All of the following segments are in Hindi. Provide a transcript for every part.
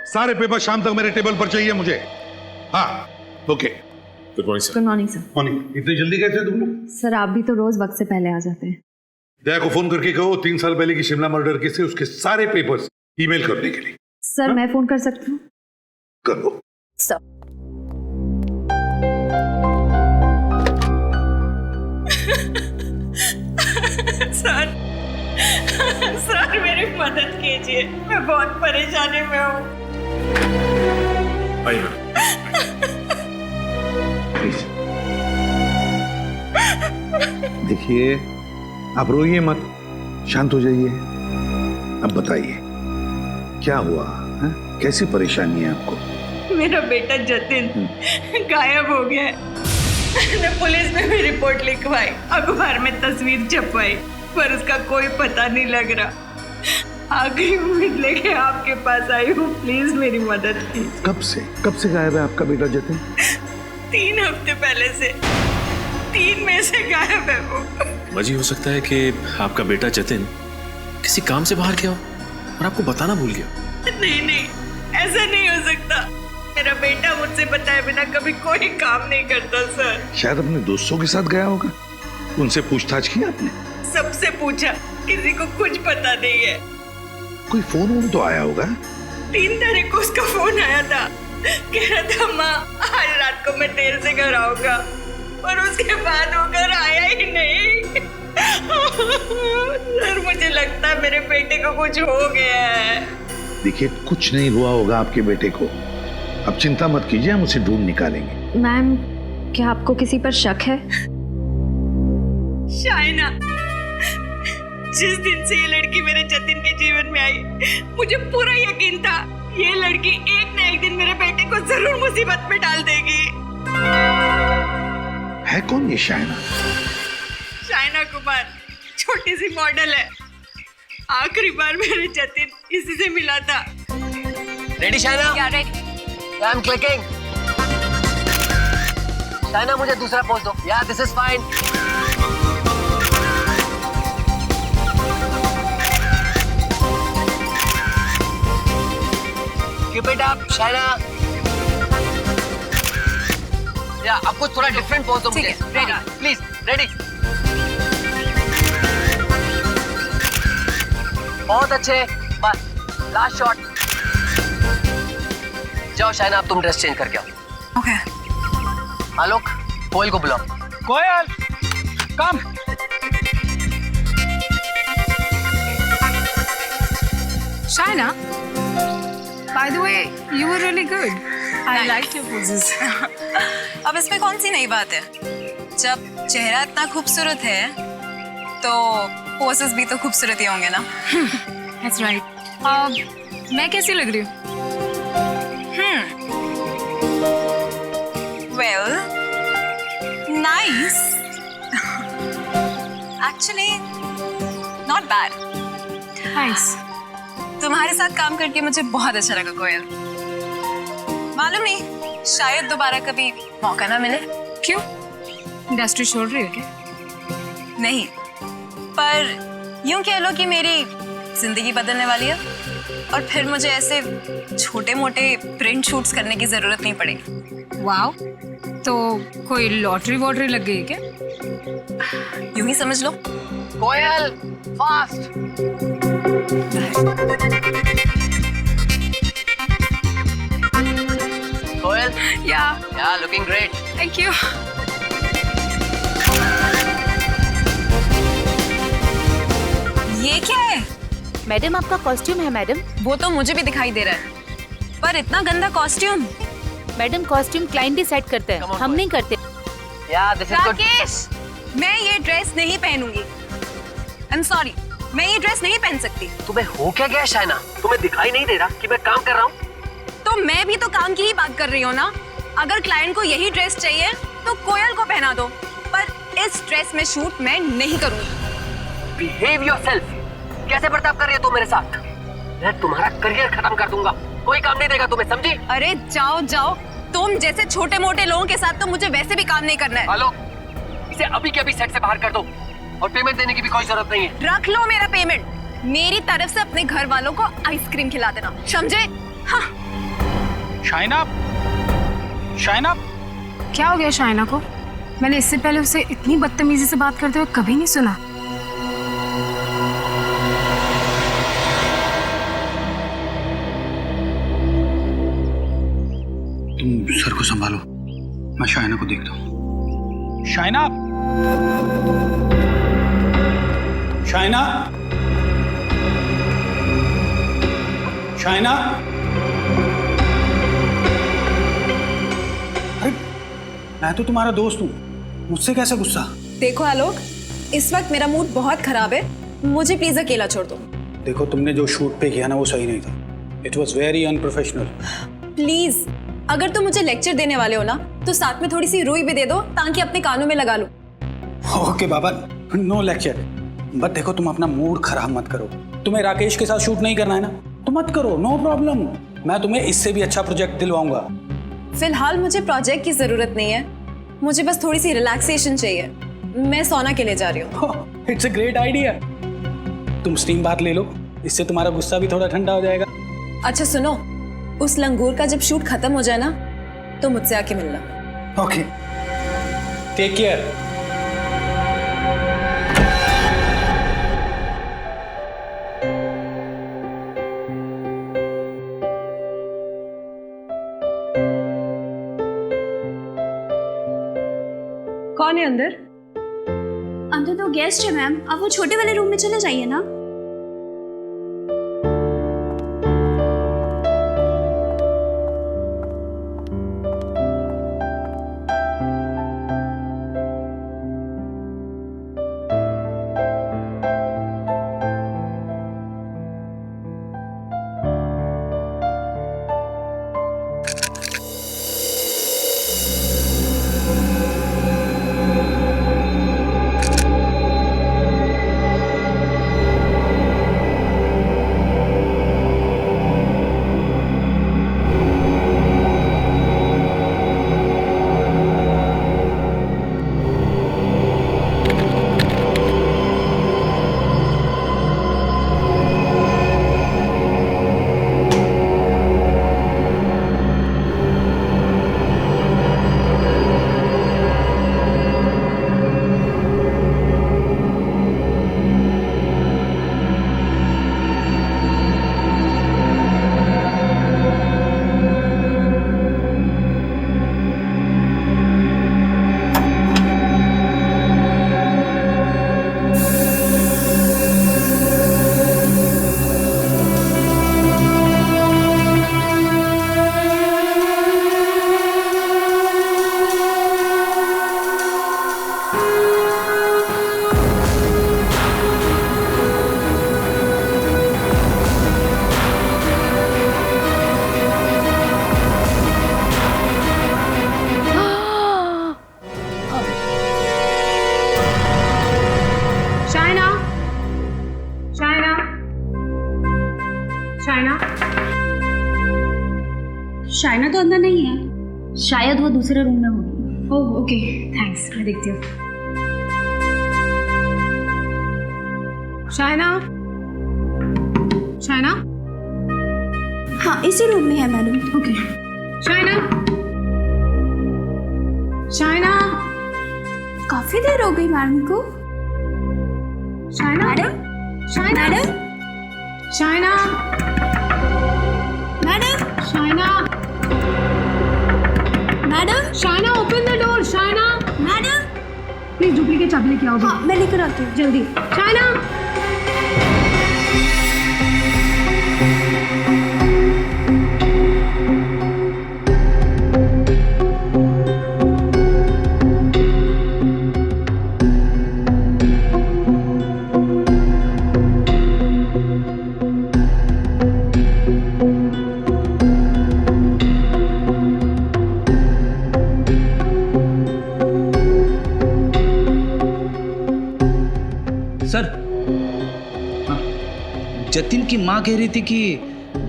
सारे पेपर शाम तक मेरे टेबल पर चाहिए मुझे। हाँ okay. Good morning sir. Good morning sir. Morning. इतनी जल्दी कैसे तुम लोग? सर आप भी तो रोज वक्त से पहले आ जाते हैं। दया को फोन करके कहो 3 साल पहले की शिमला मर्डर केस है उसके सारे पेपर्स ईमेल करने के लिए। सर मैं फोन कर सकती हूँ? करो। सर सर सर मेरी मदद कीजिए, मैं बहुत परेशानी में हूँ। आइए प्लीज देखिए, आप रोइए मत, शांत हो जाइए। अब बताइए क्या हुआ है? कैसी परेशानी है आपको? मेरा बेटा जतिन गायब हो गया है। मैंने पुलिस में भी रिपोर्ट लिखवाई, अखबार में तस्वीर छपवाई, पर उसका कोई पता नहीं लग रहा। आखिरी उम्मीद लेके आपके पास आई हूँ, प्लीज मेरी मदद कीजिए। कब से गायब है आपका बेटा जतिन? 3 हफ्ते पहले से, 3 में से गायब है वो। वजह हो सकता है कि आपका बेटा जतिन किसी काम से बाहर गया हो और आपको बताना भूल गया। नहीं, ऐसा नहीं हो सकता। मेरा बेटा मुझसे बताए बिना कभी कोई काम नहीं करता सर। शायद अपने दोस्तों के साथ गया होगा, उनसे पूछताछ की आपने? सबसे पूछा, किसी को कुछ पता नहीं है। कोई फोन तो आया होगा? 3 तारीख को उसका फोन आया था, कह रहा था माँ आज रात को मैं देर से घर आऊंगा, और उसके बाद वो घर आया ही नहीं। सर मुझे लगता है मेरे बेटे को कुछ हो गया है। देखिए कुछ नहीं हुआ होगा आपके बेटे को, अब चिंता मत कीजिए, हम उसे ढूंढ निकालेंगे। मैम क्या आपको किसी पर शक है? शाइना, जिस दिन से ये लड़की मेरे जतिन के जीवन में आई, मुझे पूरा यकीन था ये लड़की एक न एक दिन मेरे बेटे को जरूर मुसीबत में डाल देगी। है कौन ये शाइना? शाइना कुमार छोटी सी मॉडल है। आखिरी बार मेरे जतिन इसी से मिला था। रेडी शाइना? क्या ready? I am clicking. Shaina मुझे दूसरा पोज दो। या this is fine. Keep it up Shaina. या आपको थोड़ा डिफरेंट पोज दो मुझे। Ready please, ready. बहुत अच्छे, बस लास्ट शॉट। जाओ शाइना, अब तुम ड्रेस चेंज करके आओ। ओके। आलोक, कोयल को बुलाओ। कोयल, कम। Shaina, by the way, you were really good. I liked your poses. अब इसमें कौन सी नई बात है? जब चेहरा इतना खूबसूरत है, तो पोसेस भी तो खूबसूरत ही होंगे ना? That's right. मैं कैसी लग रही हूँ? Well, nice. Actually, not bad. Nice. तुम्हारे साथ काम करके मुझे बहुत अच्छा लगा कोयल। मालूम नहीं, शायद दोबारा कभी मौका ना मिले। क्यों? इंडस्ट्री छोड़ रही हो क्या? नहीं, पर यूं कह लो कि मेरी जिंदगी बदलने वाली है, और फिर मुझे ऐसे छोटे मोटे प्रिंट शूट्स करने की जरूरत नहीं पड़ेगी। वाओ, तो कोई लॉटरी वॉटरी लग गई क्या? यूं ही समझ लो। कोयल, फास्ट। कोयल, या लुकिंग ग्रेट। Thank you. ये क्या है? मैडम आपका कॉस्ट्यूम है मैडम। वो तो मुझे भी दिखाई दे रहा है, पर इतना गंदा costume. Madam costume client decide करते हैं, हम नहीं करते। या दिस इज गुड। राकेश, मैं ये ड्रेस नहीं पहनूंगी। आई एम सॉरी, मैं ये ड्रेस नहीं पहन सकती। तुम्हें हो क्या गया शाइना? तुम्हें दिखाई नहीं दे रहा कि मैं काम कर रहा हूँ? तो मैं भी तो काम की ही बात कर रही हूँ ना। अगर क्लाइंट को यही ड्रेस चाहिए तो कोयल को पहना दो, पर इस ड्रेस में शूट मैं नहीं करूंगी। Behave yourself. कैसे बर्ताव कर रही हो तुम मेरे साथ? मैं तुम्हारा करियर खत्म कर दूंगा, कोई काम नहीं देगा तुम्हें, समझी? अरे जाओ जाओ, तुम जैसे छोटे मोटे लोगों के साथ तो मुझे वैसे भी काम नहीं करना है। हेलो, इसे अभी के अभी सेट से बाहर कर दो, और पेमेंट देने की भी कोई जरूरत नहीं है। रख लो मेरा पेमेंट। मेरी तरफ से अपने घर वालों को आइसक्रीम खिला देना, समझे? हाँ। शाइना, शाइना, क्या हो गया शाइना को? मैंने इससे पहले उसे इतनी बदतमीजी से बात करते हुए कभी नहीं सुना। तुम सर को संभालो, मैं शाइना को देखता हूँ। शाइना, शाइना, शाइना। अरे मैं तो तुम्हारा दोस्त हूँ, मुझसे कैसे गुस्सा? देखो आलोक, इस वक्त मेरा मूड बहुत खराब है, मुझे प्लीज अकेला छोड़ दो। देखो, तुमने जो शूट पे किया ना वो सही नहीं था। It was very unprofessional. Please, अगर तुम मुझे लेक्चर देने वाले हो ना तो साथ में थोड़ी सी रुई भी दे दो ताकि अपने कानों में लगा लूं। ओके बाबा, नो लेक्चर। बट देखो, तुम अपना मूड खराब मत करो। तुम्हें राकेश के साथ शूट नहीं करना है ना, तो मत करो, नो प्रॉब्लम। मैं तुम्हें इससे भी अच्छा प्रोजेक्ट दिलवाऊंगा। फिलहाल मुझे प्रोजेक्ट की जरूरत नहीं है, मुझे बस थोड़ी सी रिलैक्सेशन चाहिए। मैं सोना के लिए जा रही हूँ। It's a great idea. तुम स्टीम बात ले लो, इससे तुम्हारा गुस्सा भी थोड़ा ठंडा हो जाएगा। अच्छा सुनो, उस लंगूर का जब शूट खत्म हो जाए ना तो मुझसे आके मिलना। Okay, take care. कौन है अंदर? अंदर तो गेस्ट है मैम, आप वो छोटे वाले रूम में चले जाइए ना। शाइना तो अंदर नहीं है, शायद वो दूसरे रूम में होगी। ओह ओके, थैंक्स, मैं देखती हूँ। शाइना, शाइना, हाँ इसी रूम में है मैडम। ओके। शाइना, शाइना, काफी देर हो गई मैडम को। Shaina, madam, Shaina, madam, Shaina, madam, Shaina, madam, Shaina, open the door. Shaina, madam, please duplicate चाबी लेके आओ। हाँ मैं लेकर आती हूँ जल्दी। शाइना, सर, जतिन की माँ कह रही थी कि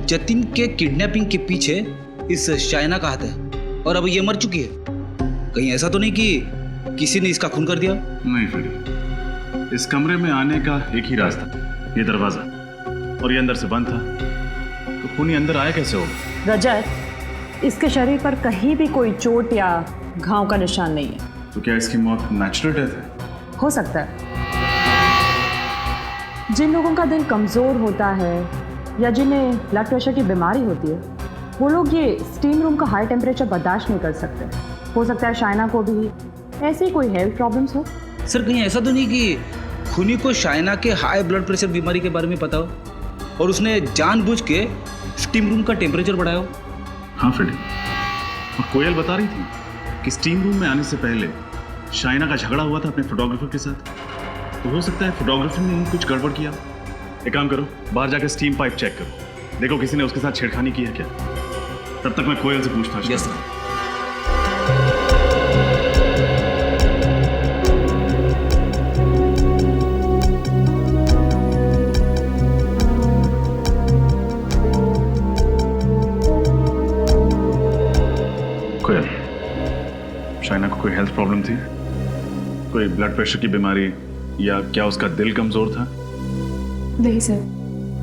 जतिन के किडनैपिंग के पीछे इस शाइना का हाथ है और अब ये मर चुकी है। कहीं ऐसा तो नहीं कि किसी ने इसका खून कर दिया? नहीं फ्रेडी, इस कमरे में आने का एक ही रास्ता, ये दरवाजा, और ये अंदर से बंद था, तो खूनी अंदर आया कैसे होगा? रजत, इसके शरीर पर कहीं भी कोई चोट या घाव का निशान नहीं है। तो क्या इसकी मौत नेचुरल डेथ है? हो सकता है। जिन लोगों का दिल कमज़ोर होता है या जिन्हें ब्लड प्रेशर की बीमारी होती है, वो लोग ये स्टीम रूम का हाई टेम्परेचर बर्दाश्त नहीं कर सकते। हो सकता है शाइना को भी ऐसी कोई हेल्थ प्रॉब्लम्स हो। सर कहीं ऐसा तो नहीं कि खुनी को शाइना के हाई ब्लड प्रेशर बीमारी के बारे में पता हो और उसने जानबूझ के स्टीम रूम का टेम्परेचर बढ़ाया हो? हाँ फ्रेडी, और कोयल बता रही थी कि स्टीम रूम में आने से पहले शाइना का झगड़ा हुआ था अपने फोटोग्राफर के साथ। तो हो सकता है फोटोग्राफर ने कुछ गड़बड़ किया। एक काम करो, बाहर जाकर स्टीम पाइप चेक करो, देखो किसी ने उसके साथ छेड़खानी की है क्या। तब तक मैं कोयल से पूछताछ करता हूं। कोयल, शाइना को कोई हेल्थ प्रॉब्लम थी? कोई ब्लड प्रेशर की बीमारी या क्या उसका दिल कमजोर था? नहीं सर,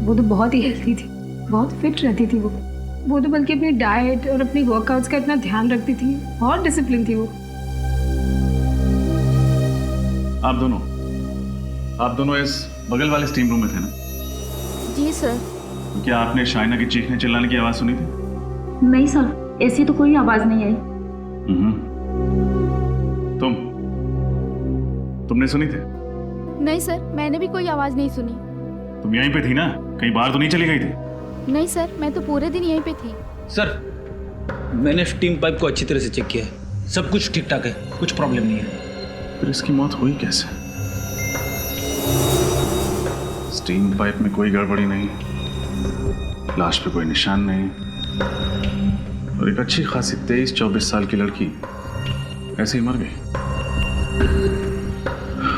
वो तो बहुत ही हेल्थी थी, बहुत फिट रहती थी वो तो बल्कि अपनी डाइट और अपनी वर्कआउट्स का इतना ध्यान रखती थी, बहुत डिसिप्लिन थी वो। आप दोनों इस बगल वाले स्टीम रूम में थे ना? जी सर। क्या आपने शाइना की चीखने चिल्लाने की आवाज सुनी थी? नहीं सर, ऐसी तो कोई आवाज नहीं आई। तुमने सुनी थी? नहीं सर, मैंने भी कोई आवाज नहीं सुनी। तुम यहीं पे थी ना, कहीं बाहर तो नहीं चली गई थी? नहीं सर, मैं तो पूरे दिन यहीं पे थी। सर मैंने स्टीम पाइप को अच्छी तरह से चेक किया है, सब कुछ ठीक ठाक है, कुछ प्रॉब्लम नहीं है। फिर इसकी मौत हुई कैसे? स्टीम पाइप में कोई गड़बड़ी नहीं, लाश पे कोई निशान नहीं, और एक अच्छी खासी 23-24 साल की लड़की ऐसे ही मर गई।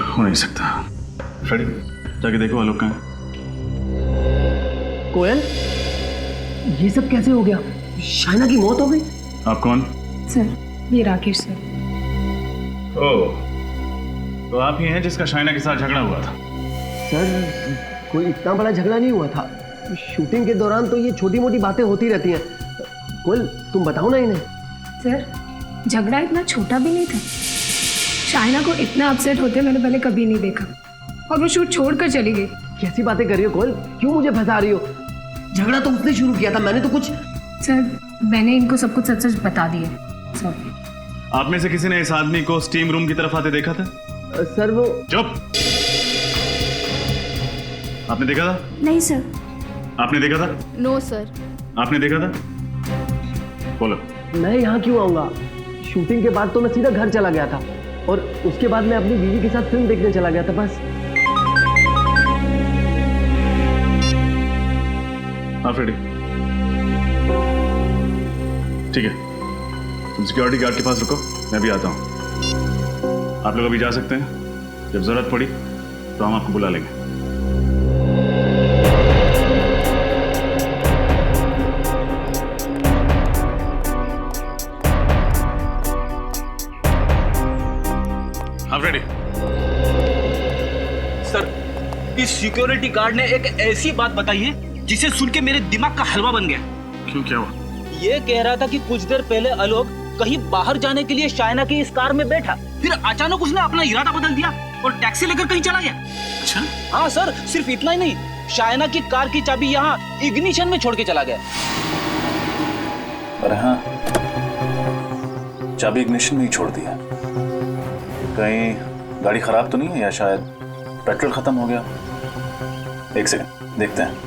हो नहीं सकता। फ्रेडी, जाके देखो आलोक कहाँ है। कोयल, ये सब कैसे हो गया? शाइना की मौत हो गई? आप कौन? सर, ये राकेश सर। ओह, तो आप ही हैं जिसका शाइना के साथ झगड़ा हुआ था? सर, कोई इतना बड़ा झगड़ा नहीं हुआ था। शूटिंग के दौरान तो ये छोटी मोटी बातें होती रहती हैं। कोयल, तुम बताओ ना इन्हें। सर, झगड़ा इतना छोटा भी नहीं था। शाइना को इतना अपसेट होते मैंने पहले कभी नहीं देखा, और वो शूट छोड़कर चली गई। कैसी बातें कर रही हो कोयल? क्यों मुझे फंसा रही हो? झगड़ा तो उसने शुरू किया था, मैंने तो कुछ। सर, मैंने इनको सब कुछ सच सच बता दिया। सॉरी। आप में से किसी ने इस आदमी को स्टीम रूम की तरफ आते देखा था? सर वो। चुप! आपने देखा था? नहीं सर। आपने देखा था? No sir. आपने देखा था? बोलो। मैं यहाँ क्यों आऊंगा? शूटिंग के बाद तो मैं सीधा घर चला गया था, और उसके बाद मैं अपनी बीवी के साथ फिल्म देखने चला गया था, बस। हाँ फ्रेडी, ठीक है, तुम सिक्योरिटी गार्ड के पास रुको, मैं भी आता हूँ। आप लोग अभी जा सकते हैं, जब जरूरत पड़ी तो हम आपको बुला लेंगे। हाँ फ्रेडी। सर, इस सिक्योरिटी गार्ड ने एक ऐसी बात बताई है जिसे सुन के मेरे दिमाग का हलवा बन गया। क्यों, क्या हुआ? ये कह रहा था कि कुछ देर पहले आलोक कहीं बाहर जाने के लिए शाइना की इस कार में बैठा, फिर अचानक उसने अपना इरादा बदल दिया और टैक्सी लेकर कहीं चला गया। अच्छा? हाँ सर, सिर्फ इतना ही नहीं, शाइना की कार की चाबी यहाँ इग्निशन में छोड़ के चला गया। अरे हाँ, चाबी इग्निशन में ही छोड़ दिया। कहीं गाड़ी खराब तो नहीं है, या शायद पेट्रोल खत्म हो गया? एक सेकंड, देखते हैं।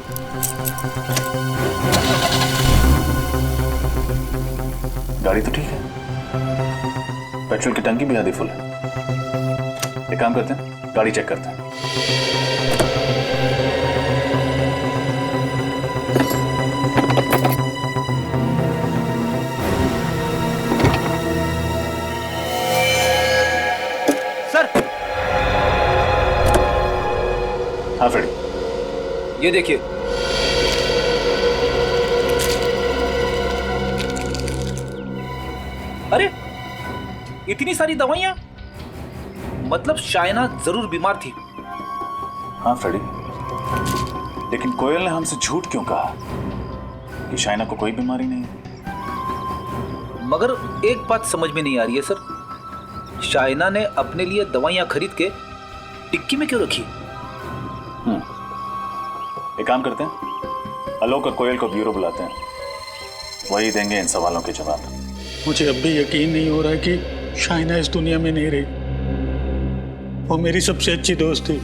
गाड़ी तो ठीक है, पेट्रोल की टंकी भी आधी फुल है। एक काम करते हैं, गाड़ी चेक करते हैं। सर, हाँ फ्रेडी, ये देखिए। अरे, इतनी सारी दवाइयां, मतलब शाइना जरूर बीमार थी। हाँ फ्रेडी, लेकिन कोयल ने हमसे झूठ क्यों कहा कि शाइना को कोई बीमारी नहीं है? मगर एक बात समझ में नहीं आ रही है सर, शाइना ने अपने लिए दवाइयां खरीद के टिक्की में क्यों रखी? एक काम करते हैं, आलोक और कोयल को ब्यूरो बुलाते हैं, वही देंगे इन सवालों के जवाब। मुझे अब भी यकीन नहीं हो रहा है कि शाइना इस दुनिया में नहीं रही। वो मेरी सबसे अच्छी दोस्त थी,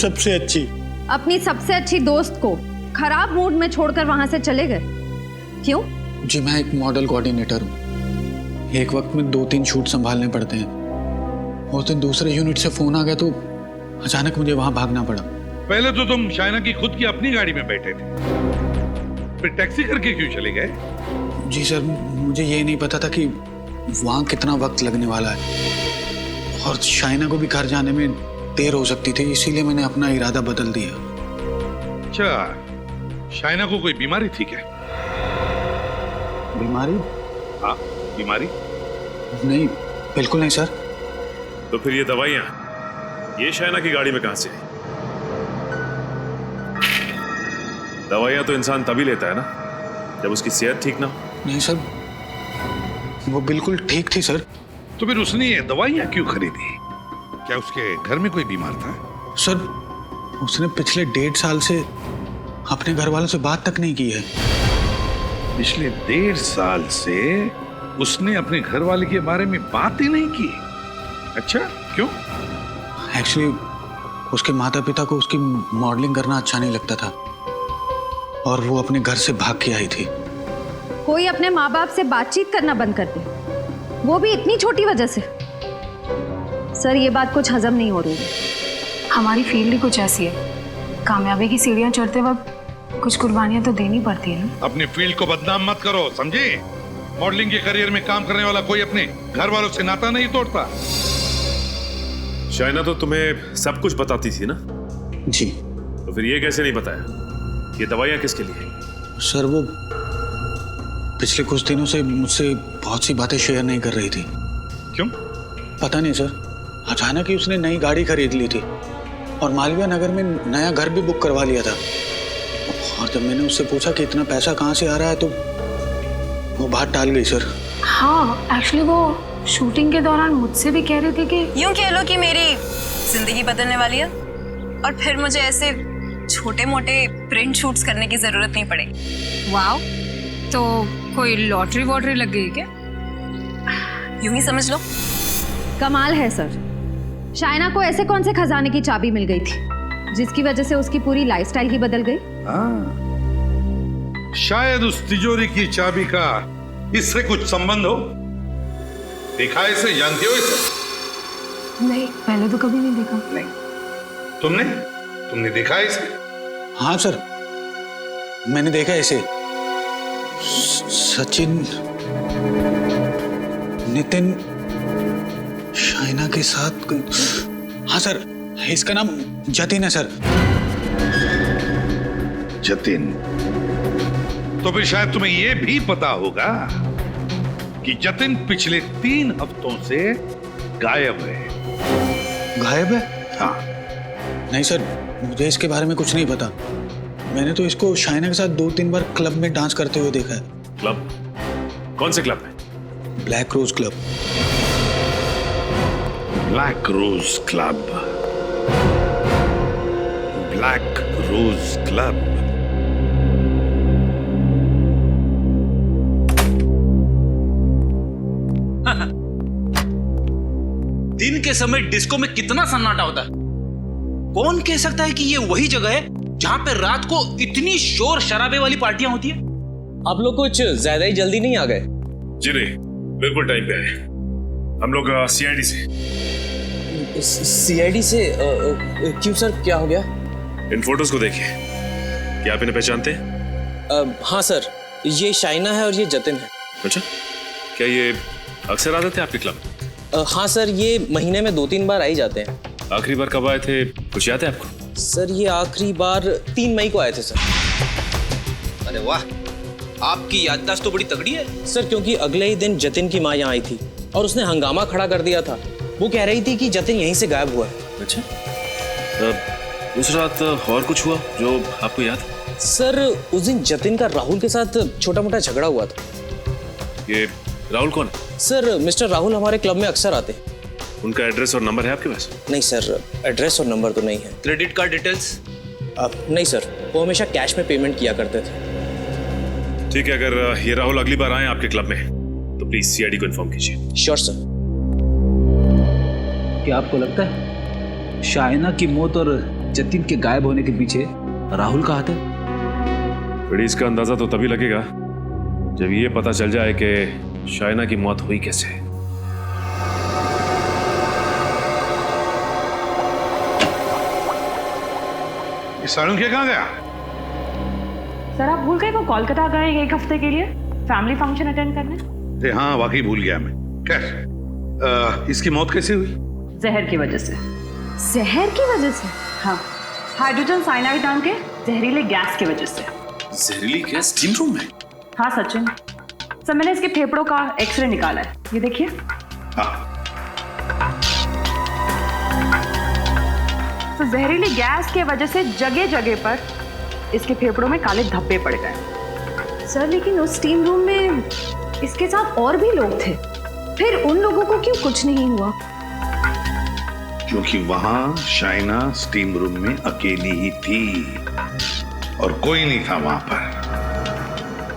सबसे अच्छी। अपनी सबसे अच्छी दोस्त को खराब मूड में छोड़कर वहां से चले गए, क्यों? जी मैं एक मॉडल कोऑर्डिनेटर हूँ, एक वक्त में 2-3 शूट संभालने पड़ते हैं। उस दिन दूसरे यूनिट से फोन आ गया तो अचानक मुझे वहां भागना पड़ा। पहले तो तुम शाइना की खुद की अपनी गाड़ी में बैठे थे, फिर टैक्सी करके क्यों चले गए? जी सर, मुझे ये नहीं पता था कि वहाँ कितना वक्त लगने वाला है और शाइना को भी घर जाने में देर हो सकती थी, इसीलिए मैंने अपना इरादा बदल दिया। अच्छा, शाइना को कोई बीमारी थी क्या? बीमारी? हाँ, बीमारी? नहीं, बिल्कुल नहीं सर। तो फिर ये दवाइयाँ ये शाइना की गाड़ी में कहाँ से आई? दवाइयाँ तो इंसान तभी लेता है ना जब उसकी सेहत ठीक ना हो। नहीं सर, वो बिल्कुल ठीक थी सर। तो फिर उसने ये दवाइयाँ क्यों खरीदी? क्या उसके घर में कोई बीमार था? सर, उसने पिछले 1.5 साल से अपने घर वालों से बात तक नहीं की है। पिछले 1.5 साल से उसने अपने घर वाले के बारे में बात ही नहीं की? अच्छा, क्यों? एक्चुअली उसके माता पिता को उसकी मॉडलिंग करना अच्छा नहीं लगता था और वो अपने घर से भाग के आई थी। कोई अपने माँ बाप से बातचीत करना बंद कर दे, वो भी इतनी छोटी वजह से। सर, ये बात कुछ हजम नहीं हो रही है। हमारी फील्ड ही कुछ ऐसी है, कामयाबी की सीढ़ियां चढ़ते वक्त कुछ कुर्बानियां तो देनी पड़ती है ना। अपनी फील्ड को बदनाम मत करो, समझे? मॉडलिंग के करियर में काम करने वाला कोई अपने घर वालों से नाता नहीं तोड़ता। शाइना तो तुम्हें सब कुछ बताती थी ना? जी। तो फिर ये कैसे नहीं बताया ये दवाइयाँ किसके लिए? सर, वो पिछले कुछ दिनों से मुझसे बहुत सी बातें शेयर नहीं कर रही थी। क्यों? पता नहीं सर, अचानक ही उसने नई गाड़ी खरीद ली थी और मालवीय नगर में नया घर भी बुक करवा लिया था। और जब मैंने उससे पूछा कि इतना पैसा कहाँ से आ रहा है तो वो बात टाल गई सर। हाँ, एक्चुअली वो शूटिंग के दौरान मुझसे भी कह रही थी कि यूं कह लो कि मेरी जिंदगी बदलने वाली है और फिर मुझे ऐसे छोटे मोटे प्रिंट शूट्स करने की जरूरत नहीं पड़ेगी। वाओ, तो कोई लॉटरी वॉटरी लग गई क्या? यूं ही समझ लो। कमाल है सर, शाइना को ऐसे कौन से खजाने की चाबी मिल गई थी जिसकी वजह से उसकी पूरी लाइफस्टाइल ही बदल गई? शायद उस तिजोरी की चाबी का इससे कुछ संबंध हो। देखा है इसे? जानती हो इसे? नहीं, पहले तो कभी नहीं देखा। नहीं। तुमने देखा है इसे? हाँ सर, मैंने देखा इसे। सचिन, नितिन, शाइना के साथ। हाँ सर, इसका नाम जतिन है सर। जतिन? तो फिर शायद तुम्हें यह भी पता होगा कि जतिन पिछले 3 हफ्तों से गायब है। गायब है? हाँ। नहीं सर, मुझे इसके बारे में कुछ नहीं पता। मैंने तो इसको शाइना के साथ 2-3 बार क्लब में डांस करते हुए देखा है। क्लब? कौन से क्लब में? Black rose club. Black rose club. Black rose club. दिन के समय डिस्को में कितना सन्नाटा होता है। कौन कह सकता है कि ये वही जगह है जहां पे रात को इतनी शोर शराबे वाली पार्टियां होती है? आप लोग कुछ ज्यादा ही जल्दी नहीं आ गए? जी नहीं, बिल्कुल टाइम पे आए। हम लोग सीआईडी से। सीआईडी से? क्यों सर, क्या हो गया? इन फोटोज को देखिए, क्या आप इन्हें पहचानते हैं? हाँ सर, ये शाइना है और ये जतिन है। अच्छा, क्या ये अक्सर आते थे आपके क्लब? हाँ सर, ये महीने में 2-3 बार आ ही जाते हैं। आखिरी बार कब आए थे, कुछ याद है आपको? सर, ये आखिरी बार 3 मई को आए थे सर। अरे वाह, आपकी याददाश्त तो बड़ी तगड़ी है सर, क्योंकि अगले ही दिन जतिन की माँ यहाँ आई थी और उसने हंगामा खड़ा कर दिया था। वो कह रही थी कि जतिन यहीं से गायब हुआ है। अच्छा, उस रात और कुछ हुआ जो आपको याद? सर, उस दिन जतिन का राहुल के साथ छोटा मोटा झगड़ा हुआ था। ये राहुल कौन है? सर मिस्टर राहुल हमारे क्लब में अक्सर आते हैं। उनका एड्रेस और नंबर है आपके पास? नहीं सर, एड्रेस और नंबर तो नहीं है। Credit card details? नहीं सर, वो हमेशा कैश में पेमेंट किया करते थे। ठीक है, अगर ये राहुल अगली बार आए आपके क्लब में तो प्लीज सीआईडी को इन्फॉर्म कीजिए। Sure sir. क्या आपको लगता है शाइना की मौत और जतिन के गायब होने के पीछे राहुल का हाथ है? बड़ी इसका अंदाजा तो तभी लगेगा जब ये पता चल जाए कि शाइना की मौत हुई कैसे। ये सालुंखे कहाँ गया? सर आप भूल गए वो कोलकाता गए 1 हफ्ते के लिए फैमिली फंक्शन अटेंड करने। अरे हाँ, वाकई भूल गया मैं। खैर, इसकी मौत कैसे हुई? जहर की वजह से। जहर की वजह से? हाँ, हाइड्रोजन साइनाइड नाम के जहरीले गैस की वजह से। जहरीली गैस स्टीम रूम में? हाँ सचिन, सर मैंने इसके फेफड़ों का एक्सरे निकाला है, ये देखिए। हाँ। तो जहरीली गैस की वजह से जगह जगह पर इसके फेफड़ों में काले धब्बे पड़ गए। सर लेकिन उस स्टीम रूम में इसके साथ और भी लोग थे, फिर उन लोगों को क्यों कुछ नहीं हुआ? क्योंकि वहां शाइना स्टीम रूम में अकेली ही थी और कोई नहीं था वहां पर।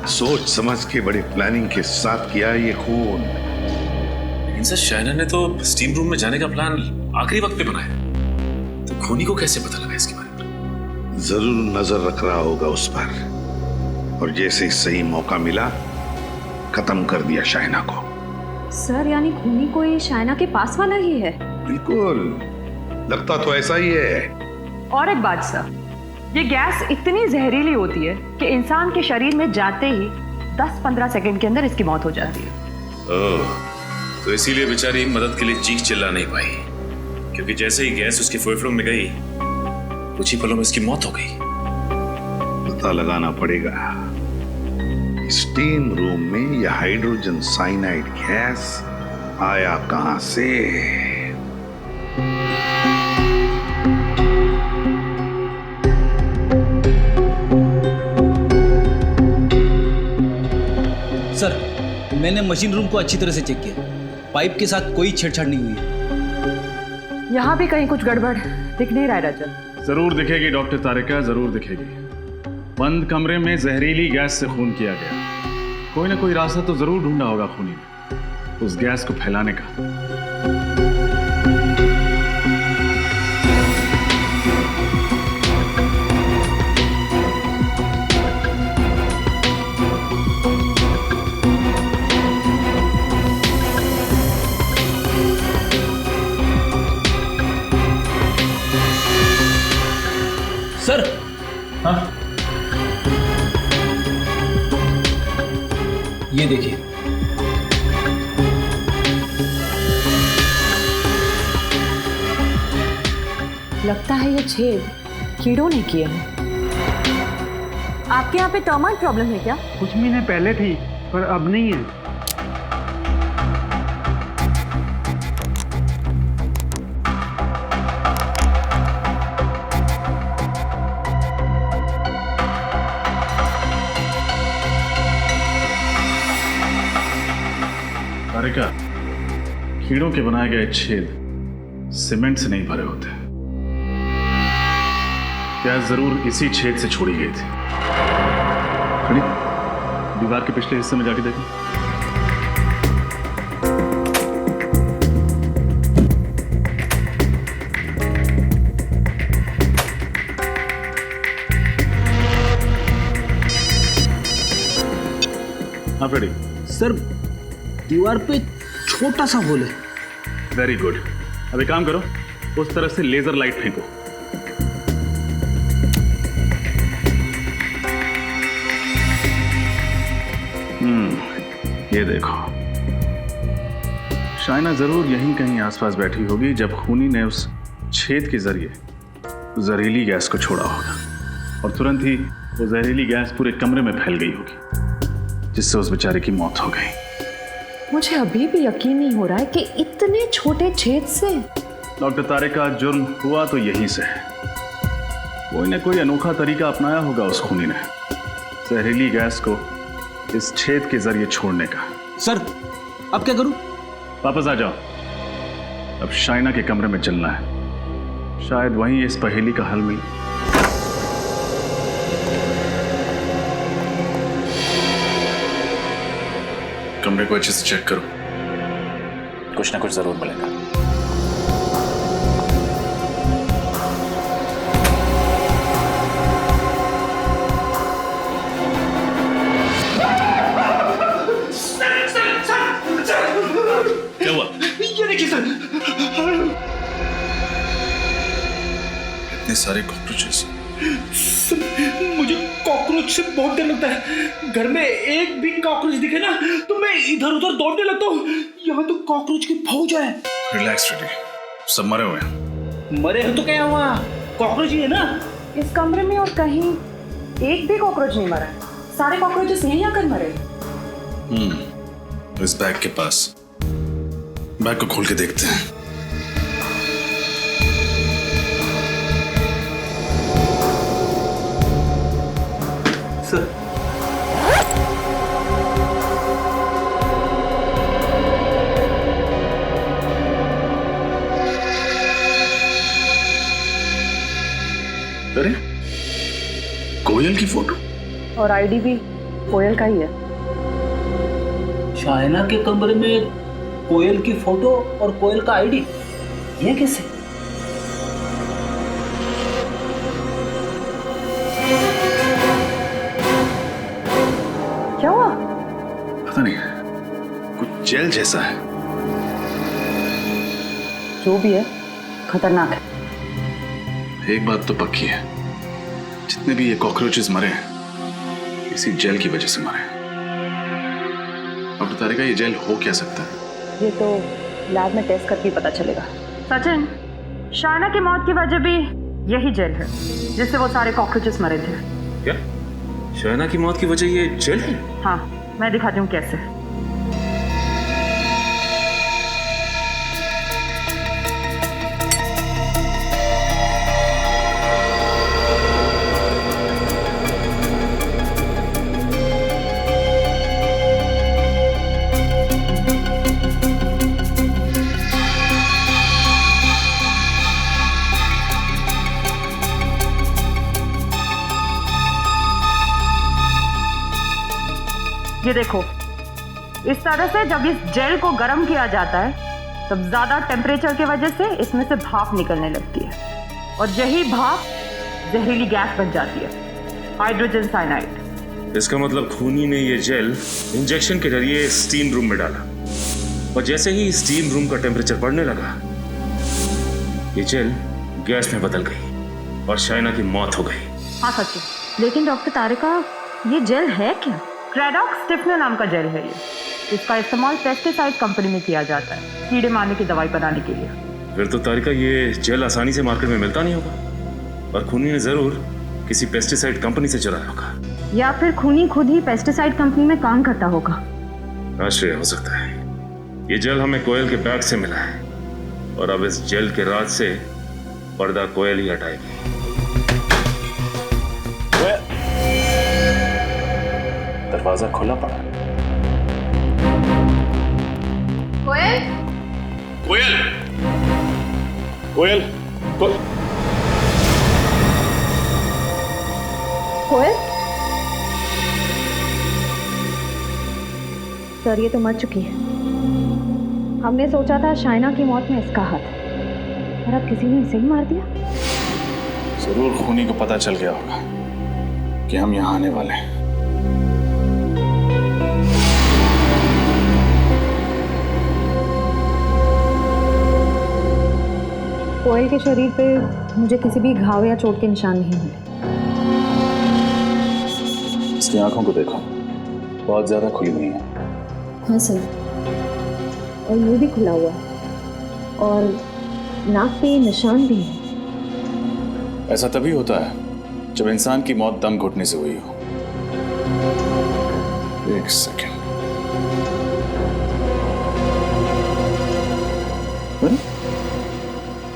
सोच समझ के बड़े प्लानिंग के साथ किया ये खून। सर शाइना ने तो स्टीम रूम में जाने का प्लान आखिरी वक्त पे बनाया, तो खूनी को कैसे पता लगा इसके बारे में? जरूर नजर रख रहा होगा उस पर, और जैसे सही मौका मिला खत्म कर दिया शाइना को। सर यानी खूनी कोई शाइना के पास वाला ही है? बिल्कुल, लगता तो ऐसा ही है। और एक बात सर, ये गैस इतनी जहरीली होती है कि इंसान के शरीर में जाते ही 10-15 सेकंड के अंदर इसकी मौत हो जाती है। ओह, तो इसीलिए बेचारी मदद के लिए चीख चिल्ला नहीं पाई, क्योंकि जैसे ही गैस उसके फेफड़ों में गई कुछ ही पलों में इसकी मौत हो गई। पता लगाना पड़ेगा स्टीम रूम में यह हाइड्रोजन साइनाइड गैस आया कहां से। सर मैंने मशीन रूम को अच्छी तरह से चेक किया, पाइप के साथ कोई छेड़छाड़ नहीं हुई है। यहाँ भी कहीं कुछ गड़बड़ दिख नहीं रहा है रजत। जरूर दिखेगी डॉक्टर तारिका, जरूर दिखेगी। बंद कमरे में जहरीली गैस से खून किया गया, कोई ना कोई रास्ता तो जरूर ढूंढा होगा खूनी ने उस गैस को फैलाने का। सर, हाँ ये देखिए। लगता है ये छेद कीड़ों ने किए हैं। आपके यहाँ पे टर्माइट प्रॉब्लम है क्या? कुछ महीने पहले थी पर अब नहीं है। तारिका, कीड़ों के बनाए गए छेद सीमेंट से नहीं भरे होते। गैस जरूर इसी छेद से छोड़ी गई थी। खड़ी दीवार के पिछले हिस्से में जाके देखो। हाँ फ्रेडी। सर दीवार पे छोटा सा होल है। वेरी गुड, अब एक काम करो, उस तरफ से लेजर लाइट फेंको। ये देखो, शाइना जरूर यहीं कहीं आसपास बैठी होगी जब खूनी ने उस छेद के जरिए जहरीली गैस को छोड़ा होगा, और तुरंत ही वो जहरीली गैस पूरे कमरे में फैल गई होगी, जिससे उस बेचारे की मौत हो गई। मुझे अभी भी यकीन नहीं हो रहा है कि इतने छोटे छेद से। डॉक्टर तारिका, जुर्म हुआ तो यहीं से है। कोई ना कोई अनोखा तरीका अपनाया होगा उस खूनी ने जहरीली गैस को इस छेद के जरिए छोड़ने का। सर अब क्या करूं? वापस आ जाओ। अब शाइना के कमरे में चलना है, शायद वहीं इस पहेली का हल मिले। कमरे को अच्छे से चेक करो, कुछ ना कुछ जरूर मिलेगा। क्या हुआ? ये देखिए सर, इतने सारे कॉकरोचेस। मुझे कॉकरोच से बहुत डर लगता है। घर में एक भी कॉकरोच दिखे ना तो मैं इधर उधर दौड़ने लगता हूँ। यहाँ तो कॉकरोच की फौज है। रिलैक्स फ्रेडी, सब मरे हुए हैं। मरे हैं तो क्या हुआ, कॉकरोच ही है ना। इस कमरे में और कहीं एक भी कॉकरोच नहीं मरा है। सारे कॉकरोचेस यहीं आकर मरे। इस बैग के पास, बैग को खोल के देखते हैं। सर, अरे कोयल की फोटो और आईडी भी कोयल का ही है। शाइना के कमरे में कोयल की फोटो और कोयल का आईडी, ये कैसे? क्या हुआ? पता नहीं, कुछ जेल जैसा है। जो भी है खतरनाक है। एक बात तो पक्की है, जितने भी ये कॉकरोचेस मरे हैं इसी जेल की वजह से मरे हैं। अब तारिका, ये जेल हो क्या सकता है? ये तो लैब में टेस्ट करके पता चलेगा। सचिन, शाइना की मौत की वजह भी यही जेल है जिससे वो सारे कॉकरोचेस मरे थे। क्या शाइना की मौत की वजह ये जेल है? हाँ, मैं दिखाती हूँ कैसे। ये देखो, इस तरह से जब इस जेल को गर्म किया जाता है तब ज्यादा टेम्परेचर की वजह से इसमें से भाप निकलने लगती है और यही भाप जहरीली गैस बन जाती है, हाइड्रोजन साइनाइड। इसका मतलब खूनी ने ये जेल इंजेक्शन के जरिए स्टीम रूम में डाला और जैसे ही स्टीम रूम का टेम्परेचर बढ़ने लगा ये जेल गैस में बदल गई और शाइना की मौत हो गई। हाँ सचिन, लेकिन डॉक्टर तारिका, ये जेल है क्या? क्रेडॉक्स स्टिफनर नाम का जेल है ये। इसका इस्तेमाल पेस्टिसाइड कंपनी में किया जाता है कीड़े मारने की दवाई बनाने के लिए। फिर तो तारिका ये जेल आसानी से मार्केट में मिलता नहीं होगा और खूनी ने जरूर किसी पेस्टिसाइड कंपनी से चुराया होगा, या फिर खूनी खुद ही पेस्टिसाइड कंपनी में काम करता होगा। आश्चर्य हो सकता है। ये जेल हमें कोयल के बैग से मिला है और अब इस जेल के राज से पर्दा कोयल ही हटाएगी। दरवाजा खुला पड़ा। कोयल, कोयल, कोयल, कोयल? सर, ये तो मर चुकी है। हमने सोचा था शाइना की मौत में इसका हाथ है, और अब किसी ने इसे ही मार दिया। जरूर खूनी को पता चल गया होगा कि हम यहाँ आने वाले हैं। कोयल के शरीर पे मुझे किसी भी घाव या चोट के निशान नहीं मिले। इसकी आंखों को देखो, बहुत ज्यादा खुली हुई है। हाँ सर, और मुंह भी खुला हुआ और नाक पे निशान भी है। ऐसा तभी होता है जब इंसान की मौत दम घुटने से हुई हो। एक सेकंड,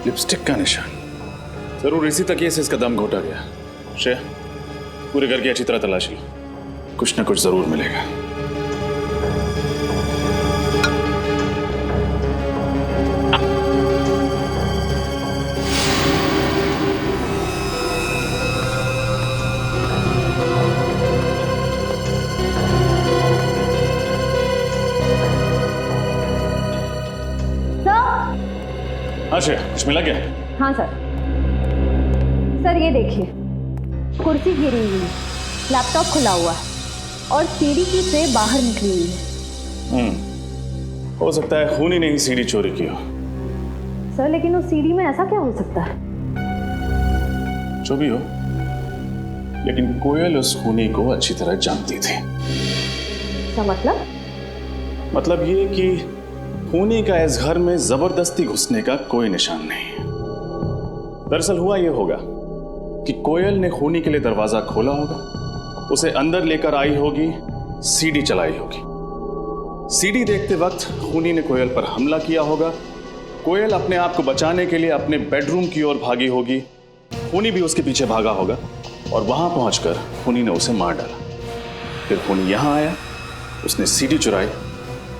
लिपस्टिक का निशान, जरूर इसी तकिए से इसका दम घोटा गया। श्रेया, पूरे घर की अच्छी तरह तलाशी लो, कुछ ना कुछ जरूर मिलेगा। हाँ श्रेया, कुछ मिला क्या? हाँ सर। सर ये देखिए, कुर्सी गिरी हुई है, लैपटॉप खुला हुआ है और सीढ़ी की ट्रे बाहर निकली हुई है। हो सकता है खूनी ने ही सीढ़ी चोरी की हो। सर लेकिन उस सीढ़ी में ऐसा क्या हो सकता है? जो भी हो, लेकिन कोयल उस खूनी को अच्छी तरह जानती थी। क्या मतलब? मतलब ये कि खूनी का इस घर में जबरदस्ती घुसने का कोई निशान नहीं। दरअसल हुआ ये होगा कि कोयल ने खूनी के लिए दरवाजा खोला होगा, उसे अंदर लेकर आई होगी, सीढ़ी चलाई होगी। सीढ़ी देखते वक्त खूनी ने कोयल पर हमला किया होगा। कोयल अपने आप को बचाने के लिए अपने बेडरूम की ओर भागी होगी, खूनी भी उसके पीछे भागा होगा और वहां पहुंचकर खूनी ने उसे मार डाला। फिर खूनी यहां आया, उसने सीढ़ी चुराई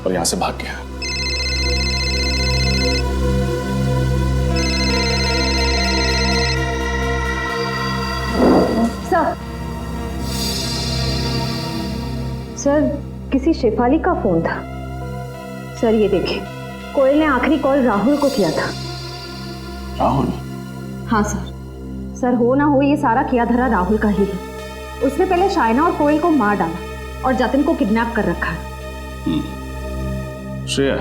और यहां से भाग गया। सर किसी शेफाली का फोन था। सर ये देखिए, कोयल ने आखिरी कॉल राहुल को किया था। राहुल? हाँ सर। सर हो ना हो ये सारा किया धरा राहुल का ही है। उसने पहले शाइना और कोयल को मार डाला और जतिन को किडनैप कर रखा है। श्रेया,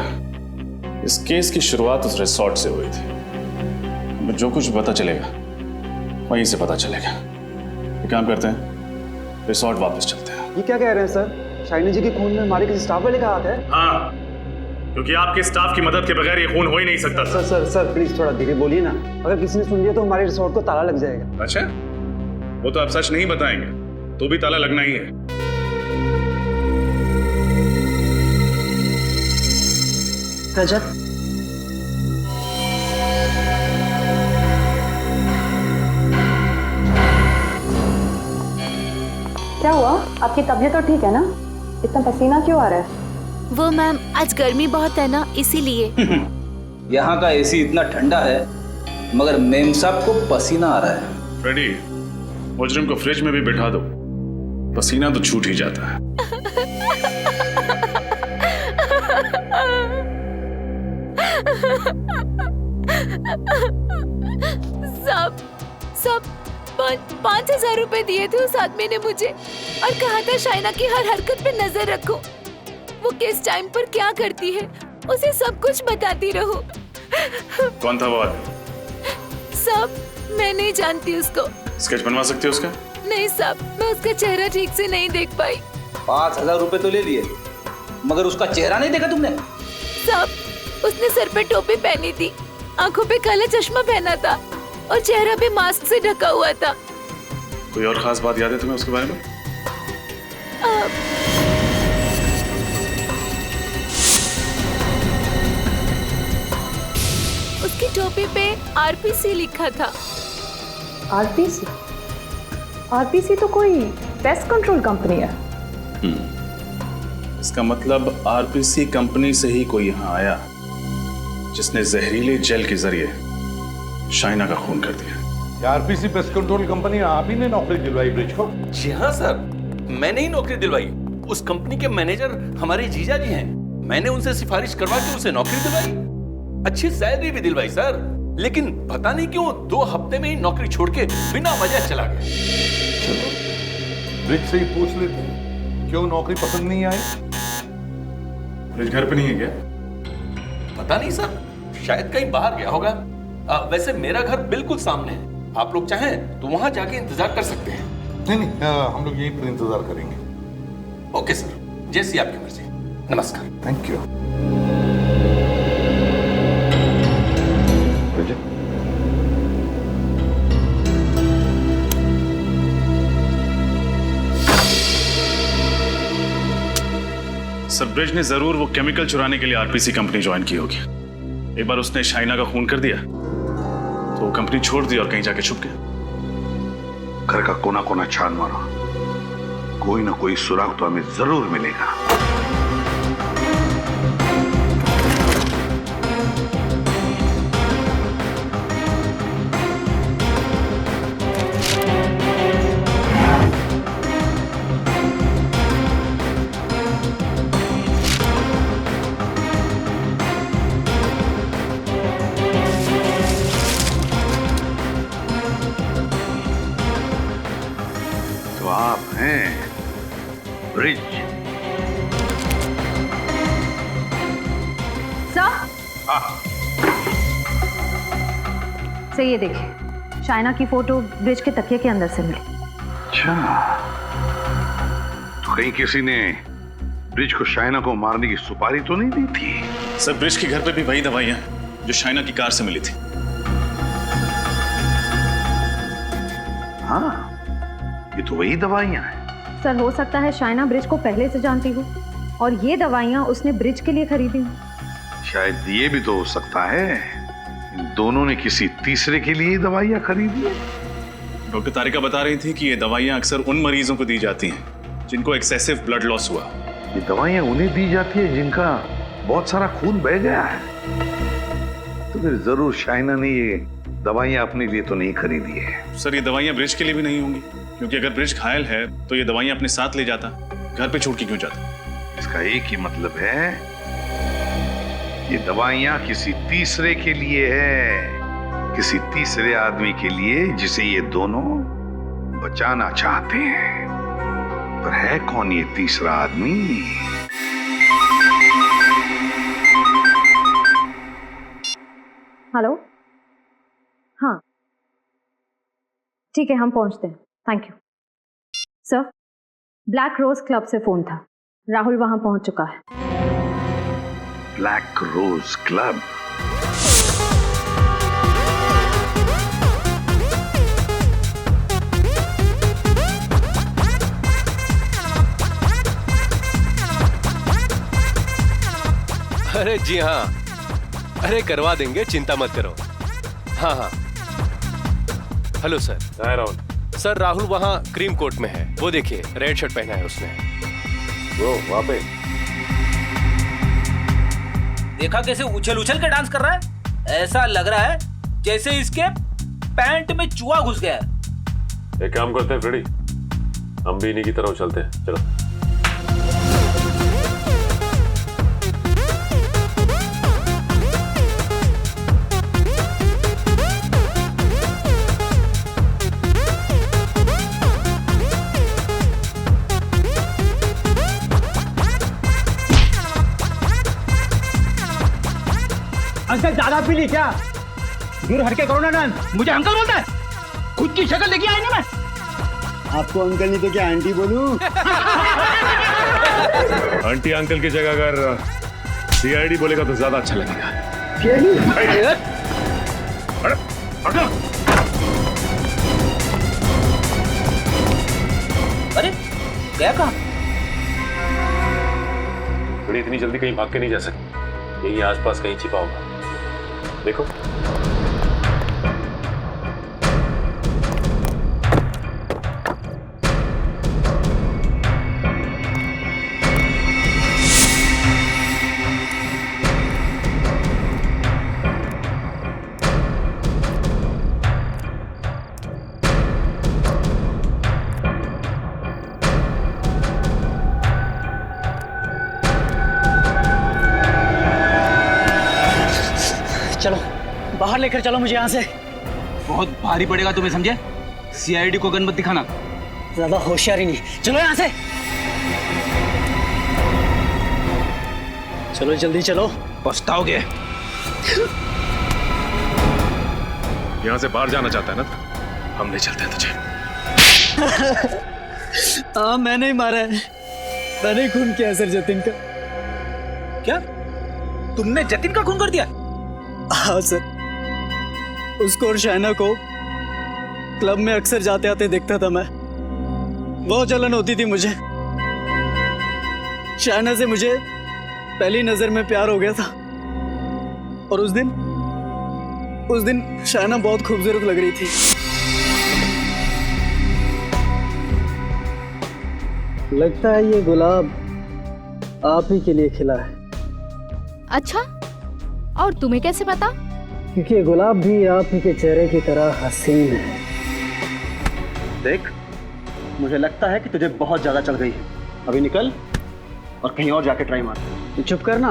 इस केस की शुरुआत उस रिसोर्ट से हुई थी। हमें जो कुछ पता चलेगा वहीं से पता चलेगा। एक काम करते हैं, रिसोर्ट वापस चलते हैं। ये क्या कह रहे हैं सर? शाइना जी के खून में हमारे किसी स्टाफ वाले का हाथ है? हाँ, क्योंकि आपके स्टाफ की मदद के बगैर ये खून हो ही नहीं सकता। सर प्लीज थोड़ा धीरे बोलिए ना। अगर किसी ने सुन लिया तो हमारे रिसोर्ट को ताला लग जाएगा। अच्छा, वो तो आप सच नहीं बताएंगे तो भी ताला लगना ही है। रजत, क्या हुआ? आपकी तबीयत तो ठीक है ना? इतना पसीना क्यों आ रहा है? वो मैम, आज गर्मी बहुत है ना, इसीलिए। यहाँ का एसी इतना ठंडा है मगर मेम साहब को पसीना आ रहा है। फ्रेडी, मुजरिम को फ्रिज में भी बिठा दो, पसीना तो छूट ही जाता है। सब 5,000 रुपए दिए थे उस आदमी ने मुझे और कहा था शाइना की हर हरकत पे नजर रखो, वो किस टाइम पर क्या करती है उसे सब कुछ बताती रहो। कौन था वो आदमी? सब मैं नहीं जानती उसको। स्केच बनवा सकते हो उसका? नहीं साहब, मैं उसका चेहरा ठीक से नहीं देख पाई। 5,000 रुपए तो ले लिए मगर उसका चेहरा नहीं देखा तुमने? साहब, उसने सर पे टोपी पहनी थी, आंखों पे काला चश्मा पहना था और चेहरा भी मास्क से ढका हुआ था। कोई और खास बात याद है तुम्हें उसके बारे में? उसकी टोपी पे आरपीसी लिखा था। आरपीसी? आरपीसी तो कोई पेस्ट कंट्रोल कंपनी है। इसका मतलब आरपीसी कंपनी से ही कोई यहाँ आया जिसने जहरीले जेल के जरिए शाइना का खून कर दिया। आरपीसी पेस्ट कंट्रोल कंपनी आप ही ने नौकरी दिलवाई ब्रिज को? जी हाँ सर, मैंने ही नौकरी दिलवाई। उस कंपनी के मैनेजर हमारे जीजा जी हैं। मैंने उनसे सिफारिश करवा के उसे नौकरी दिलवाई, अच्छी सैलरी भी दिलवाई सर। लेकिन पता नहीं क्यों 2 हफ्ते में ही नौकरी छोड़ के बिना वजह चला गया। चलो ब्रिज से ही पूछ लेते हैं, क्यों नौकरी पसंद नहीं आई? ब्रिज घर पे नहीं है क्या? पता नहीं सर, शायद कहीं बाहर गया होगा। वैसे मेरा घर बिल्कुल सामने है, आप लोग चाहें तो वहां जाके इंतजार कर सकते हैं। नहीं, हम लोग यहीं पर इंतजार करेंगे। ओके सर, जैसी आपकी मर्जी। नमस्कार। Thank you. सर, ब्रिज ने जरूर वो केमिकल चुराने के लिए आरपीसी कंपनी ज्वाइन की होगी। एक बार उसने शाइना का खून कर दिया तो वो कंपनी छोड़ दी और कहीं जाके छुप गया। घर का कोना कोना छान मारो, कोई ना कोई सुराग तो हमें जरूर मिलेगा। तो आप हैं ब्रिज। सर सर ये देखिए, शाइना की फोटो ब्रिज के तकिए के अंदर से मिली। अच्छा, तो कहीं किसी ने ब्रिज को शाइना को मारने की सुपारी तो नहीं दी थी? सर ब्रिज के घर पे भी वही दवाइयां जो शाइना की कार से मिली थी। हाँ, ये तो वही दवाइयां हैं। सर हो सकता है शाइना ब्रिज को पहले से जानती हो और ये दवाइयां उसने ब्रिज के लिए खरीदी हो। शायद ये भी तो हो सकता है इन दोनों ने किसी तीसरे के लिए दवाइयां खरीदी है। डॉक्टर तारिका बता रही थी कि ये दवाइयां अक्सर उन मरीजों को दी जाती हैं जिनको एक्सेसिव ब्लड लॉस हुआ। ये दवाइयां उन्हें दी जाती है जिनका बहुत सारा खून बह गया है। तो फिर जरूर शाइना ने ये दवाइयां अपने लिए तो नहीं खरीदी है। सर ये दवाइयां ब्रिज के लिए भी नहीं होंगी, क्योंकि अगर ब्रिज घायल है तो ये दवाइयां अपने साथ ले जाता, घर पे छोड़ के क्यों जाता? इसका एक ही मतलब है, ये दवाइयां किसी तीसरे के लिए है, किसी तीसरे आदमी के लिए जिसे ये दोनों बचाना चाहते हैं। पर है कौन ये तीसरा आदमी? हेलो, हाँ ठीक है, हम पहुंचते हैं। Thank you sir. Black rose club से फोन था, राहुल वहां पहुंच चुका है। Black rose club? अरे जी हाँ, अरे करवा देंगे, चिंता मत करो। हाँ हाँ, hello sir. Rahul sir Rahul वहाँ क्रीम कोट में है, वो देखिए रेड शर्ट पहना है उसने। वो वहाँ पे देखा कैसे उछल उछल के डांस कर रहा है? ऐसा लग रहा है जैसे इसके पैंट में चूहा घुस गया है। एक काम करते हैं फ्रेडी, हम भी इन्हीं की तरफ चलते हैं। चलो। अंकल ज्यादा पी ली क्या? दूर हटके करो ना डांस। मुझे अंकल बोलता है? खुद की शक्ल लेके आई ना मैं। आपको अंकल नहीं तो क्या आंटी बोलूं? आंटी अंकल की जगह अगर सीआईडी बोलेगा तो ज्यादा अच्छा लगेगा। अरे गया कहाँ? बड़ी इतनी जल्दी कहीं भाग के नहीं जा सकती, यही आसपास कहीं छिपा होगा। देखो चलो बाहर लेकर चलो मुझे यहाँ से। बहुत भारी पड़ेगा तुम्हें, समझे? सीआईडी को गन मत दिखाना, ज्यादा होशियारी नहीं। चलो यहाँ से, चलो जल्दी चलो, पछताओगे। यहाँ से बाहर जाना चाहता है ना, हम ले चलते हैं तुझे। हाँ मैंने ही मारा है, मैंने ही खून किया सर जतिन का। क्या तुमने जतिन का खून कर दिया? हाँ सर, उसको और शाइना को क्लब में अक्सर जाते आते देखता था मैं। बहुत जलन होती थी मुझे। शाइना से मुझे पहली नजर में प्यार हो गया था, और उस दिन शाइना बहुत खूबसूरत लग रही थी। लगता है ये गुलाब आप ही के लिए खिला है। अच्छा, और तुम्हें कैसे पता? क्योंकि ये गुलाब भी आप ही के चेहरे की तरह हसीन है। देख, मुझे लगता है कि तुझे बहुत ज्यादा चल गई है। अभी निकल और कहीं और जाके ट्राई मार। तू चुप करना,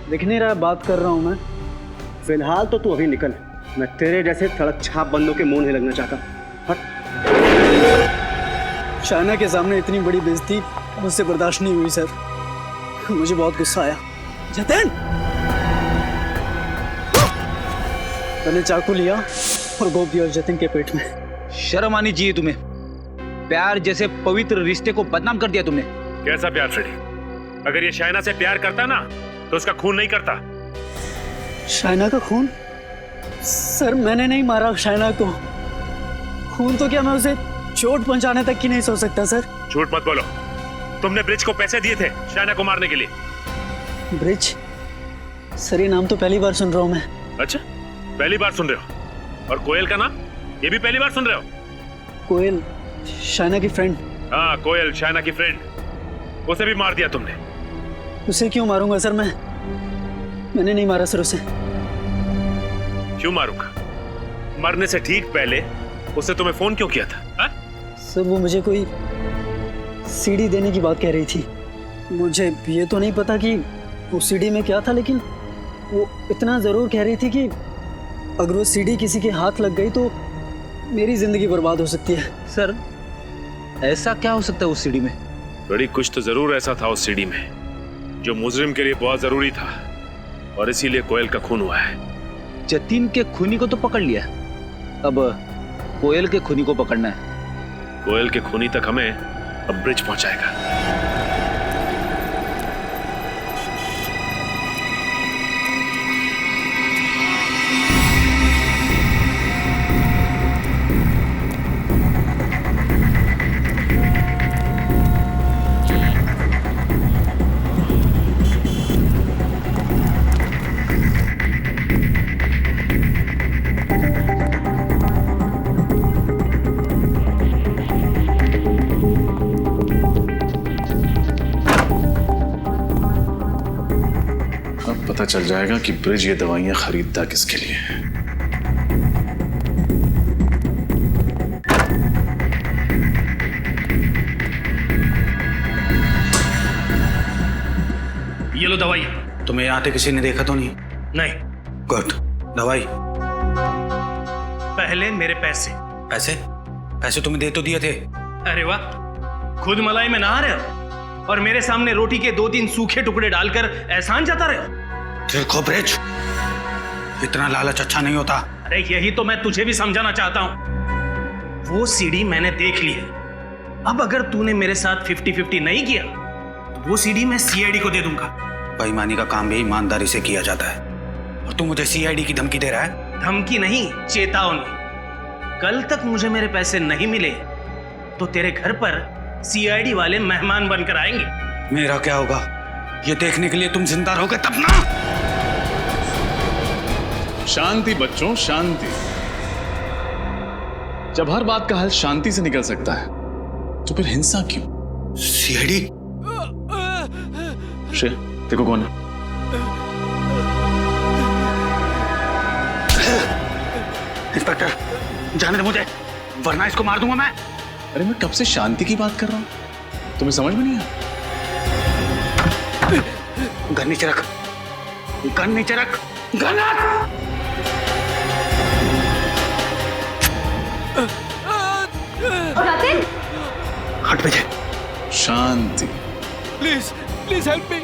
दिख नहीं रहा बात कर रहा हूं मैं। फिलहाल तो तू अभी निकल, मैं तेरे जैसे सड़क छाप बंदों के मुंह नहीं लगना चाहता। हट। शायना के सामने इतनी बड़ी बेइज्जती मुझसे बर्दाश्त नहीं हुई सर। मुझे बहुत गुस्सा आया। जतिन! मैंने चाकू लिया और गोप दिया जतिन के पेट में। शर्म आनी चाहिए तुम्हें। प्यार जैसे पवित्र रिश्ते को बदनाम कर दिया तुमने। कैसा प्यार फ्रेडी? अगर ये शायना से प्यार करता ना तो उसका खून नहीं करता। शायना का खून? सर मैंने नहीं मारा शायना को। खून तो क्या मैं उसे चोट पहुंचाने तक की नहीं सोच सकता सर। झूठ मत बोलो। तुमने ब्रिज को पैसे दिए थे शायना को मारने के लिए। ब्रिज? सर ये नाम तो पहली बार सुन रहा हूं मैं। अच्छा, पहली बार सुन रहे हो? और कोयल का नाम ये भी पहली बार सुन रहे हो? कोयल शायना की फ्रेंड। हाँ, कोयल शायना की फ्रेंड। उसे भी मार दिया तुमने। उसे क्यों मारूंगा सर? मैंने नहीं मारा सर उसे। क्यों मारूंगा? मरने से ठीक पहले उसने तुम्हें फोन क्यों किया था? हा? सर वो मुझे कोई सीडी देने की बात कह रही थी। मुझे ये तो नहीं पता कि वो सीडी में क्या था, लेकिन वो इतना जरूर कह रही थी कि अगर वो सीडी किसी के हाथ लग गई तो मेरी जिंदगी बर्बाद हो सकती है। सर ऐसा क्या हो सकता है उस सीडी में? बड़ी कुछ तो जरूर ऐसा था उस सीडी में जो मुजरिम के लिए बहुत जरूरी था, और इसीलिए कोयल का खून हुआ है। जतिन के खूनी को तो पकड़ लिया, अब कोयल के खूनी को पकड़ना है। कोयल के खूनी तक हमें अब ब्रिज पहुंचाएगा। पता चल जाएगा कि ब्रिज ये दवाइयां खरीदता किसके लिए है। ये लो दवाई। तुम्हें यहाँ आते किसी ने देखा तो नहीं? नहीं। गुड। दवाई। पहले मेरे पैसे। पैसे? पैसे तुम्हें दे तो दिए थे। अरे वाह, खुद मलाई में नहा रहे हो और मेरे सामने रोटी के 2-3 सूखे टुकड़े डालकर एहसान जता रहे हो। देखो ब्रिज, इतना लालच अच्छा नहीं होता। अरे यही तो मैं तुझे भी समझाना चाहता हूं। वो सीडी मैंने देख ली है। अब अगर तूने मेरे साथ 50-50 नहीं किया तो वो सीडी मैं सीआईडी को दे दूंगा। बेईमानी का काम भी ईमानदारी से किया जाता है, और तू मुझे सीआईडी की धमकी दे रहा है? धमकी नहीं, चेतावनी। कल तक मुझे मेरे पैसे नहीं मिले तो तेरे घर पर सीआईडी वाले मेहमान बनकर आएंगे। मेरा क्या होगा ये देखने के लिए तुम जिंदा रहोगे तब ना। शांति बच्चों, शांति। जब हर बात का हल शांति से निकल सकता है तो फिर हिंसा क्यों? सीआईडी? श्रेया, देखो कौन है। इंस्पेक्टर, जाने दे मुझे, वरना इसको मार दूंगा मैं। अरे मैं कब से शांति की बात कर रहा हूं, तुम्हें समझ में नहीं आया? गन नीचे रख, गन नीचे रख, गन रख। जतिन! हट बेटे। शांति। Please please help me.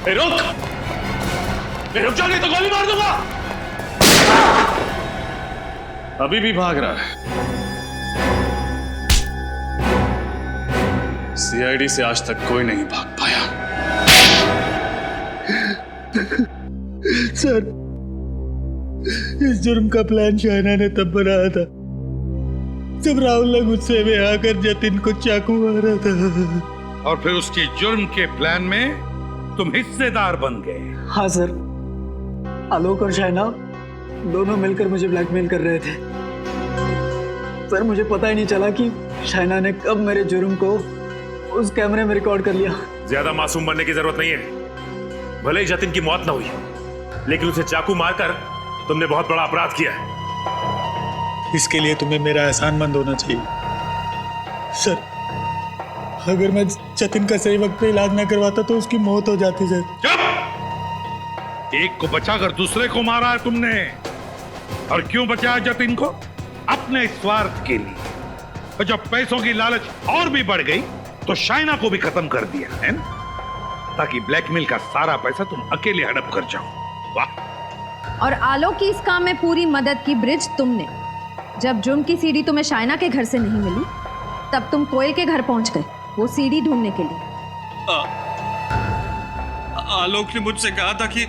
रुक, रुक जाओ नहीं तो गोली मार दूंगा। अभी भी भाग रहा है। सीआईडी से आज तक कोई नहीं भाग पाया। सर, इस जुर्म का प्लान शायना ने तब बनाया था जब राहुल ने गुस्से में आकर जतिन को चाकू मारा था, और फिर उसकी जुर्म के प्लान में तुम हिस्सेदार बन गए। हाँ सर, आलोक और शायना दोनों मिलकर मुझे ब्लैकमेल कर रहे थे। सर मुझे पता ही नहीं चला कि शायना ने कब मेरे जुर्म को उस कैमरे में रिकॉर्ड कर लिया। ज्यादा मासूम बनने की जरूरत नहीं है। भले ही जतिन की मौत ना हुई, लेकिन उसे चाकू मारकर तुमने बहुत बड़ा अपराध किया है। इसके लिए तुम्हें मेरा एहसानमंद होना चाहिए। सर, अगर मैं जतिन का सही वक्त पे इलाज ना करवाता तो उसकी मौत हो जाती सर। एक को बचाकर दूसरे को मारा है तुमने। और क्यों बचाया जतिन को? अपने स्वार्थ के लिए। और जब पैसों की लालच और भी बढ़ गई तो शाइना को भी खत्म कर दिया है ना, ताकि ब्लैकमेल का सारा पैसा तुम अकेले हड़प कर जाओ। वाह। और आलोक की इस काम में पूरी मदद की ब्रिज तुमने। जब जुर्म की सीडी तुम्हें शाइना के घर से नहीं मिली तब तुम कोयल के घर पहुंच गए वो सीडी ढूंढने के लिए। आलोक ने मुझसे कहा था कि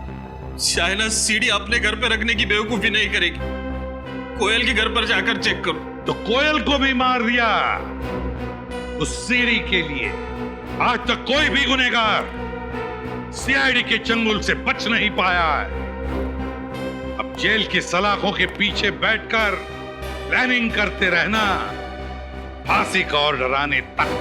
शाइना सीडी अपने घर पे रखने की बेवकूफी नहीं करेगी, कोयल के घर पर जाकर चेक करो। तो कोयल को भी मार दिया उस सीडी के लिए। आज तक कोई भी गुनहगार सीआईडी के चंगुल से बच नहीं पाया है। अब जेल की सलाखों के पीछे बैठकर प्लानिंग करते रहना, फांसी का ऑर्डर आने तक।